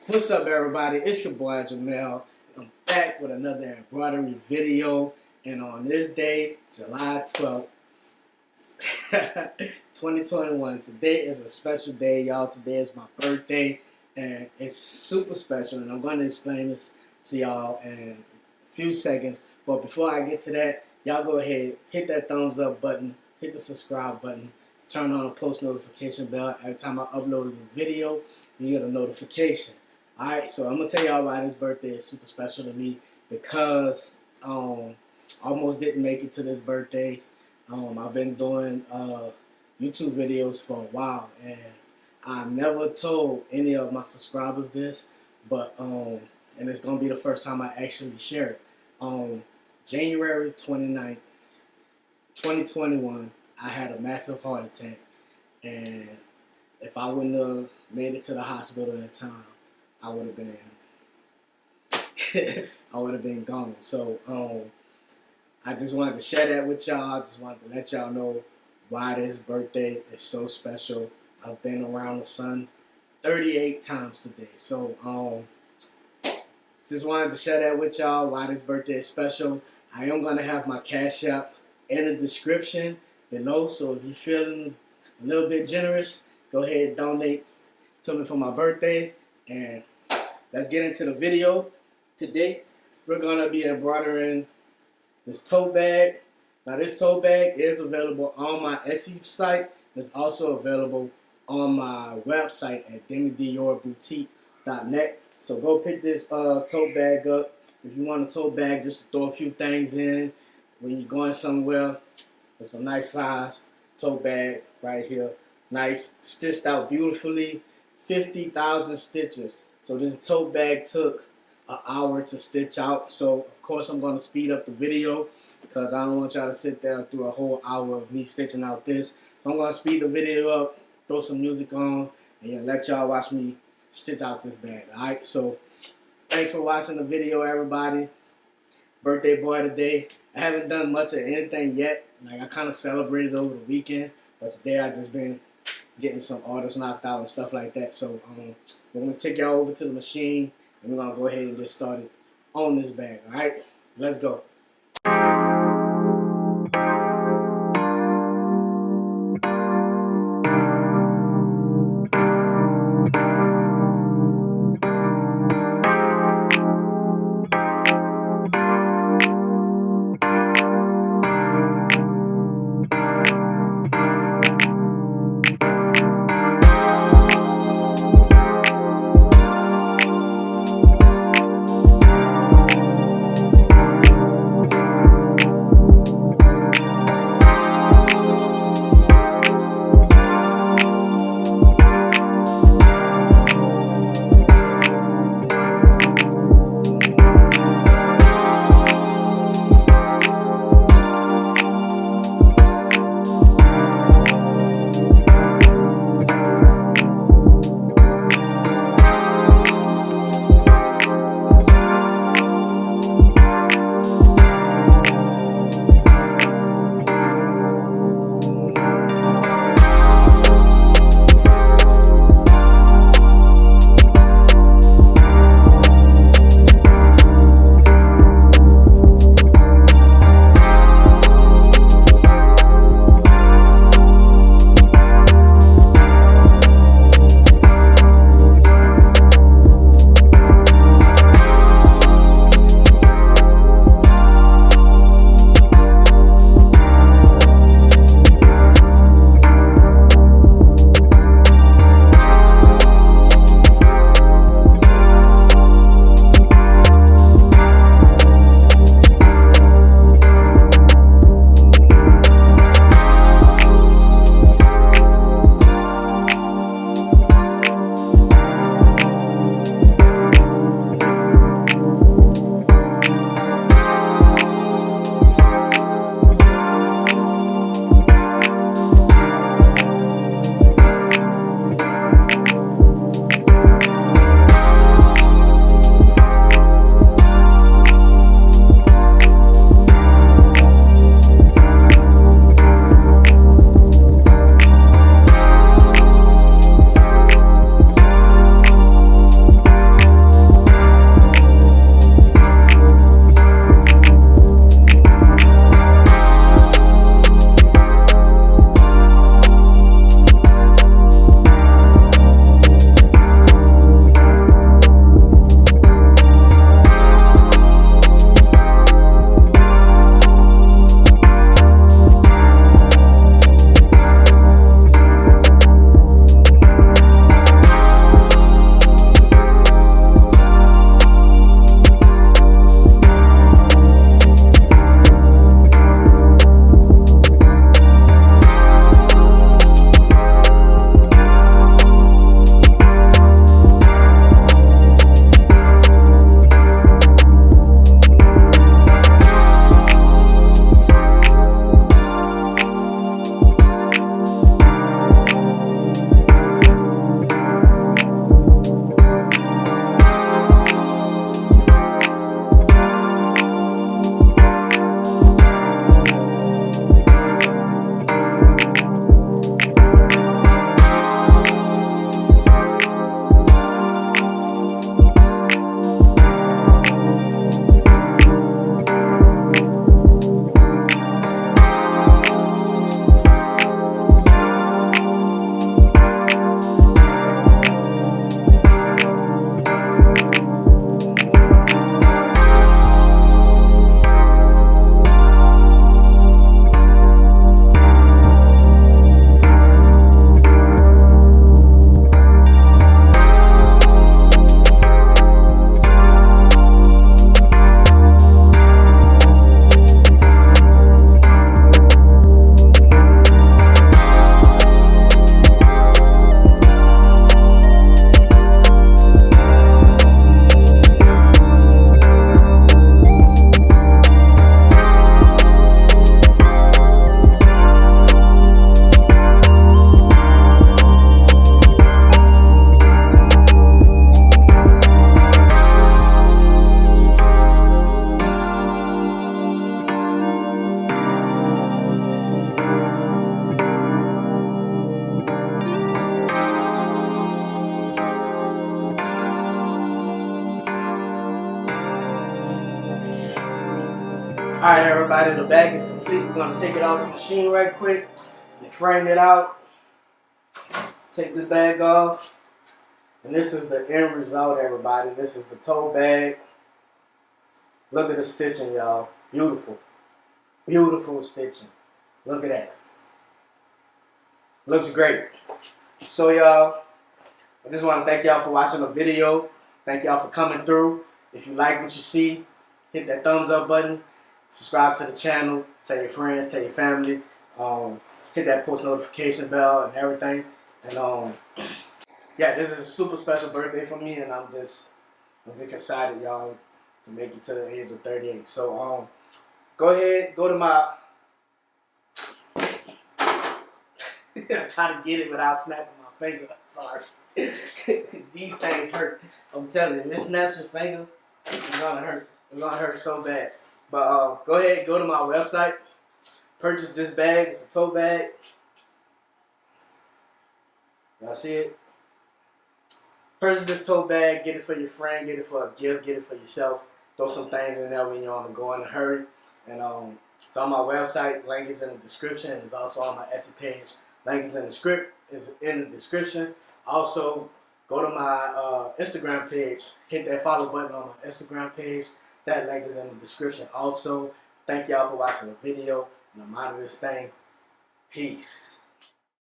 What's up, everybody? It's your boy Jamel. I'm back with another embroidery video, and on this day, July 12th, 2021, today is a special day, y'all. Today is my birthday, and it's super special, and I'm going to explain this to y'all in a few seconds. But before I get to that, y'all go ahead, hit that thumbs up button, hit the subscribe button, turn on the post notification bell. Every time I upload a new video, you get a notification. Alright, so I'm going to tell y'all why this birthday is super special to me, because I almost didn't make it to this birthday. I've been doing YouTube videos for a while, and I never told any of my subscribers this, but and it's going to be the first time I actually share it. January 29th, 2021, I had a massive heart attack, and if I wouldn't have made it to the hospital in time, I would have been I would have been gone. So I just wanted to share that with y'all. I just wanted to let y'all know why this birthday is so special. I've been around the sun 38 times today. So just wanted to share that with y'all why this birthday is special. I am gonna have my Cashapp in the description below. So if you're feeling a little bit generous, go ahead and donate to me for my birthday. And let's get into the video. Today, we're going to be embroidering this tote bag. Now, this tote bag is available on my Etsy site. It's also available on my website at demidiorboutique.net. So go pick this tote bag up. If you want a tote bag just to throw a few things in when you're going somewhere, it's a nice size tote bag right here. Nice, stitched out beautifully. 50,000 stitches. So this tote bag took an hour to stitch out. So of course I'm going to speed up the video because I don't want y'all to sit there through a whole hour of me stitching out this. So I'm going to speed the video up, throw some music on, and let y'all watch me stitch out this bag. Alright, so thanks for watching the video, everybody. Birthday boy today. I haven't done much of anything yet. Like, I kind of celebrated over the weekend, but today I just been getting some orders knocked out and stuff like that. So we're going to take y'all over to the machine, and we're going to go ahead and get started on this bag. Alright, let's go. Alright everybody, the bag is complete. We're going to take it out of the machine right quick and frame it out. Take this bag off. And this is the end result, everybody. This is the tote bag. Look at the stitching, y'all. Beautiful. Beautiful stitching. Look at that. Looks great. So y'all, I just want to thank y'all for watching the video. Thank y'all for coming through. If you like what you see, hit that thumbs up button. Subscribe to the channel. Tell your friends, tell your family. Hit that post notification bell and everything. And yeah, this is a super special birthday for me, and I'm just excited, y'all, to make it to the age of 38. So go ahead, go to my. I'm trying to get it without snapping my finger. Sorry. These things hurt. I'm telling you, if it snaps your finger, it's gonna hurt. It's gonna hurt so bad. But go ahead, go to my website. Purchase this bag. It's a tote bag. Y'all see it? Purchase this tote bag. Get it for your friend. Get it for a gift. Get it for yourself. Throw some things in there when you're on the go in a hurry. And it's on my website. Link is in the description. It's also on my Etsy page. Link is in the script. Is in the description. Also, go to my Instagram page. Hit that follow button on my Instagram page. That link is in the description. Also, thank y'all for watching the video. And I'm out of this thing. Peace.